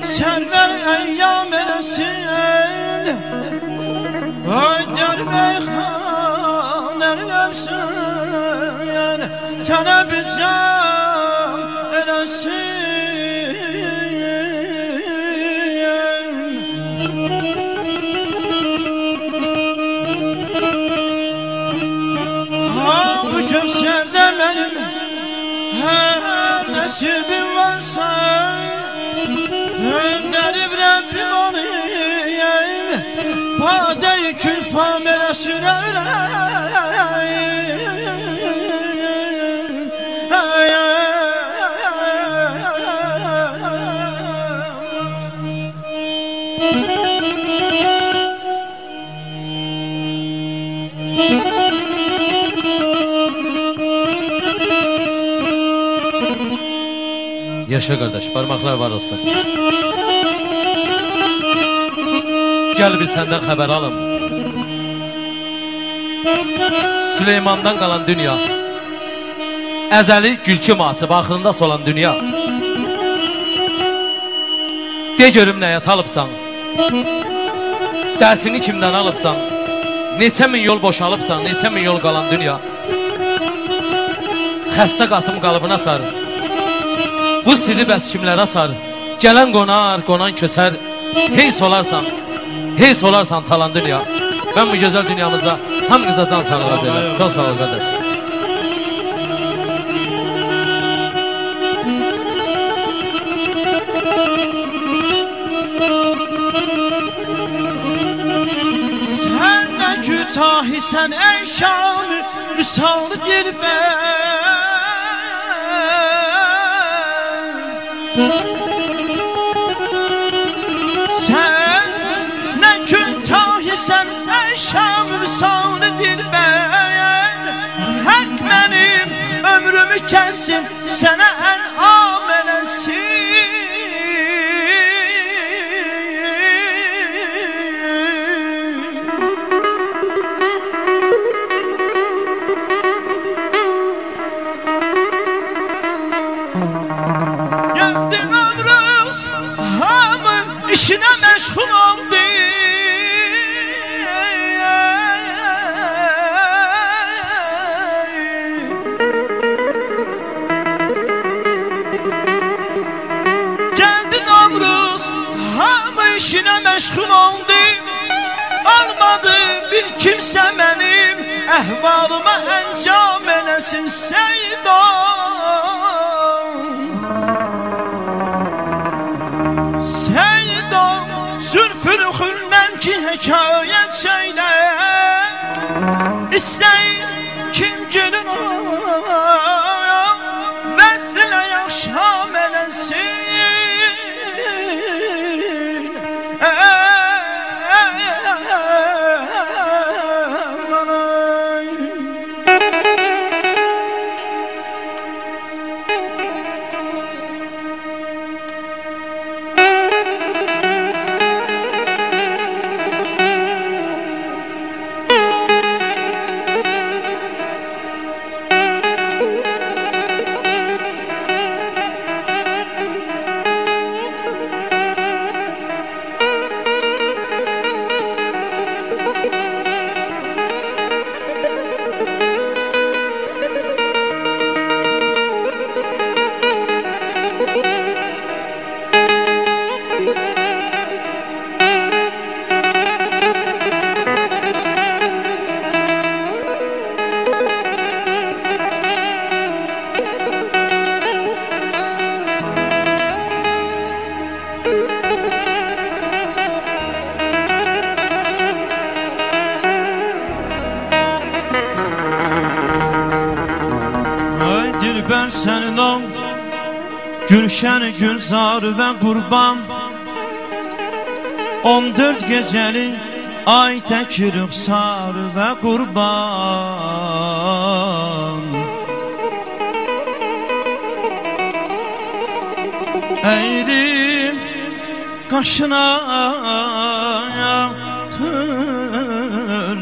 server eyyam eləsin. Ay derbeyxan erləsin, tələb-i cam eləsin. Bu gökserde benim her nesibim varsa, derib Rabbim olayım, bade-i külfam ele Yaşa kardeş, parmaklar var olsun. Gel bir senden haber alım. Süleyman'dan kalan dünya, ezeli gülkü masıbı axırında solan dünya. De görüm neye talıbsan, dersini kimden alıbsan, neçə min yol boşalıbsan, neçə min yol kalan dünya. Xəstə Qasım qalıbına sarı, bu sirri bəs kimlərə sarı. Gələn qonar, qonan kösər. Hey solarsan talan dünya. Ben bu güzel dünyamızda hamınıza can sağlığı dilerim. Çok sağ ol kardeş. Sen ne kütahi sen ey Şam-ı Vüsal-ı dilber. Sen ne kütahi sen ey Şam-ı Vüsal-ı dilber. Hak benim ömrümü kessin, sana en'am eləsin. İşine meşgul oldu. Geldi Novruz, hamı işine meşgul oldu. Almadı bir kimse benim ehvalıma encam eləsin Seydon. Zülfülüğünden ki hekayet söyle, İsteyin kim gülün o vesile yaşam eləsin. Ben senin ol, Gülşen, Gülzar ve Kurban. 14 geceli ay tek rüxsar ve kurban. Eğrim kaşına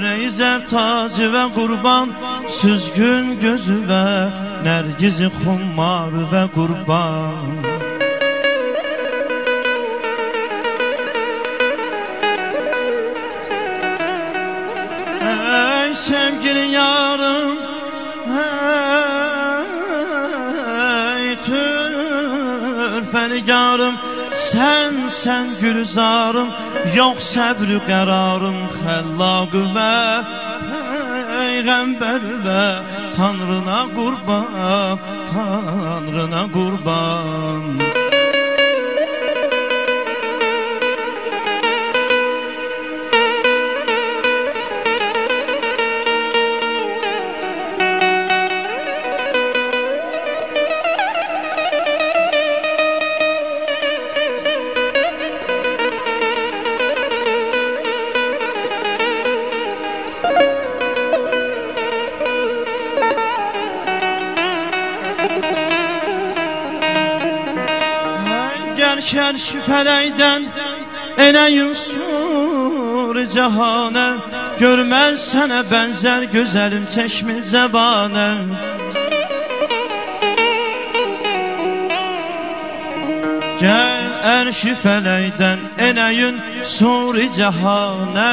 Reyzer tacı ve kurban. Süzgün gözü ve nergizi xummar ve kurban. yarım Sən gülzarım Yox səbr qərarım Xəllaq və Peyğəmbər və Tanrına qurban Tanrına qurban Şərşi fələkdən Eləyim sur-i cahanə Görməz sənə bənzər gözəlim çeşmi zəbanə Gəl ərşi fələkdən Eləyim sur-i cahanə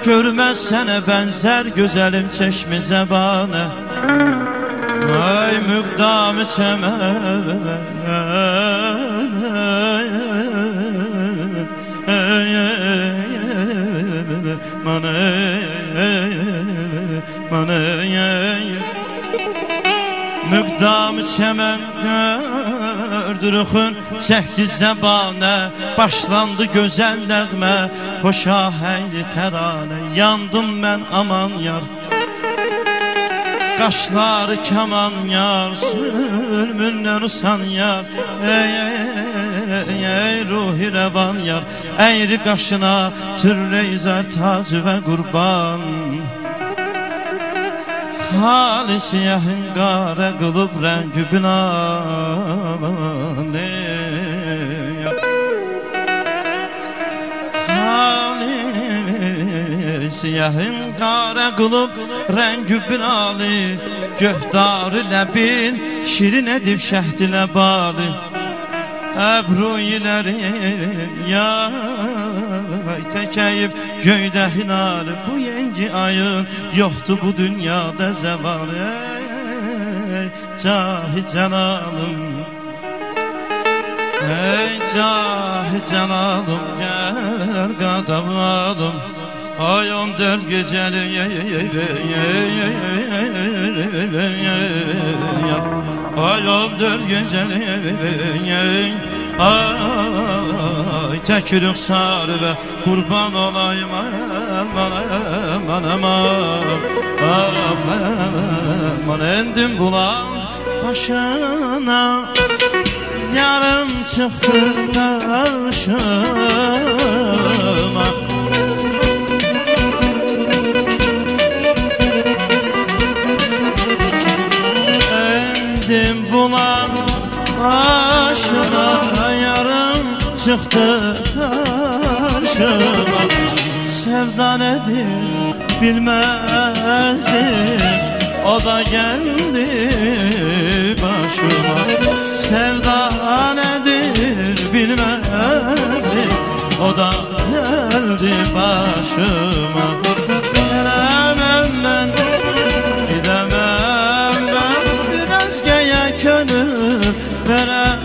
Görməz sənə bənzər gözəlim çeşmi zəbanə Ay müqdam-ı çəmən Müqdam-ı çəmən gördürüxün çəkdi zəbanə Başlandı gözəl nəğmə Xoşa həyli təranə Yandım mən aman yar Qaşları kaman yar Sülmündən usan yar Ey ruhi rəvan yar Əyri qaşına türreyzər tacı və qurban Halis yəhin qarə qılıb rəngi binanı Halis yəhin qarə qılıb rəngi binanı Göhdarı ləbin şirin edib şəhdi ləbalı Əbruyiləri yay təkəyib göydə hinalı Bu yengi ayın yoxdur bu dünyada zəvalı Ey cahi cəlalım Ey cahi cəlalım Gəl qadavalım Ay 14 gecəli Ay 14 gecəli Ay tək rüxsarı və qurban olayım Aman aman endim bulan başına Yarım çıxdı qarşıma Endim bulan başına Yarım çıxdı qarşıma Sevda nedir bilməzdim O da gəldi başıma Sevda nedir bilməzdim O da gəldi başıma Gidəməm mən, gidəməm mən Bir özgəyə könül verəm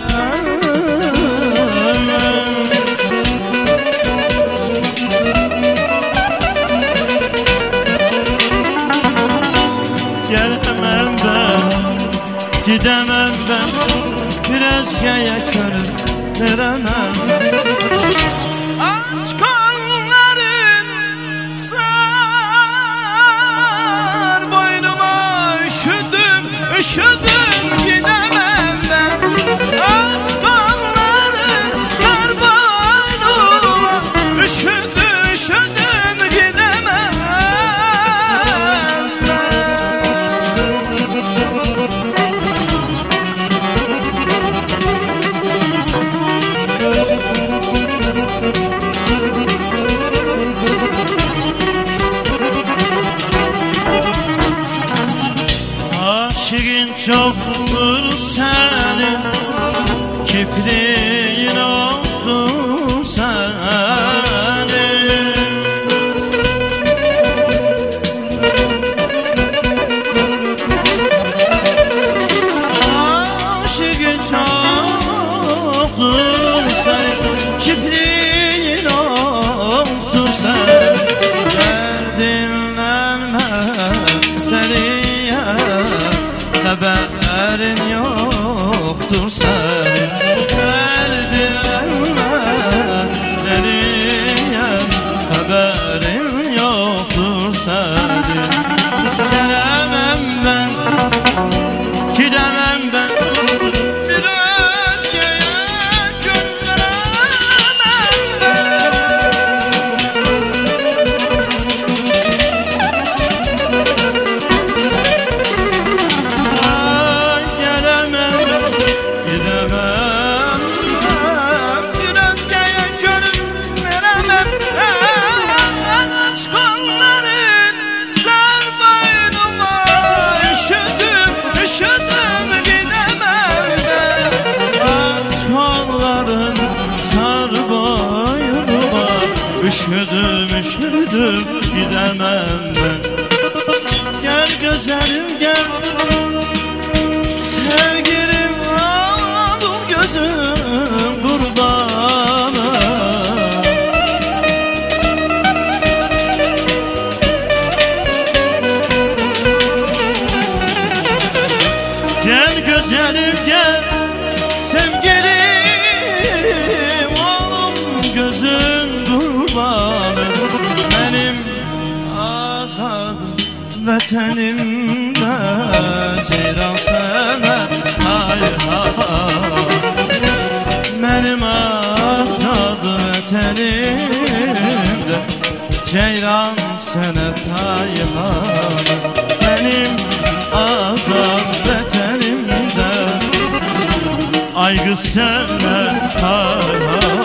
Gidemem ben bir özgeye könül veremem Aç kolların sar boynuma üşüdüm gidemem ben Aç kolların sar boynuma üşüdüm gidemem Aşığın çoktur senin Kipriğin oldu senin Aşığın çoktur üşüdüm gidemem ben. Gel güzelim gel, sevgilim alım gözüm kurbanı. Gel güzelim gel, sevgilim alım gözüm kurbanı. Benim azad vətənimdə ceyran sənə hay hay. Mənim azad vətənimdə ceyran sənə hay hay. Mənim azad vətənimdə ay qız sənə hay hay.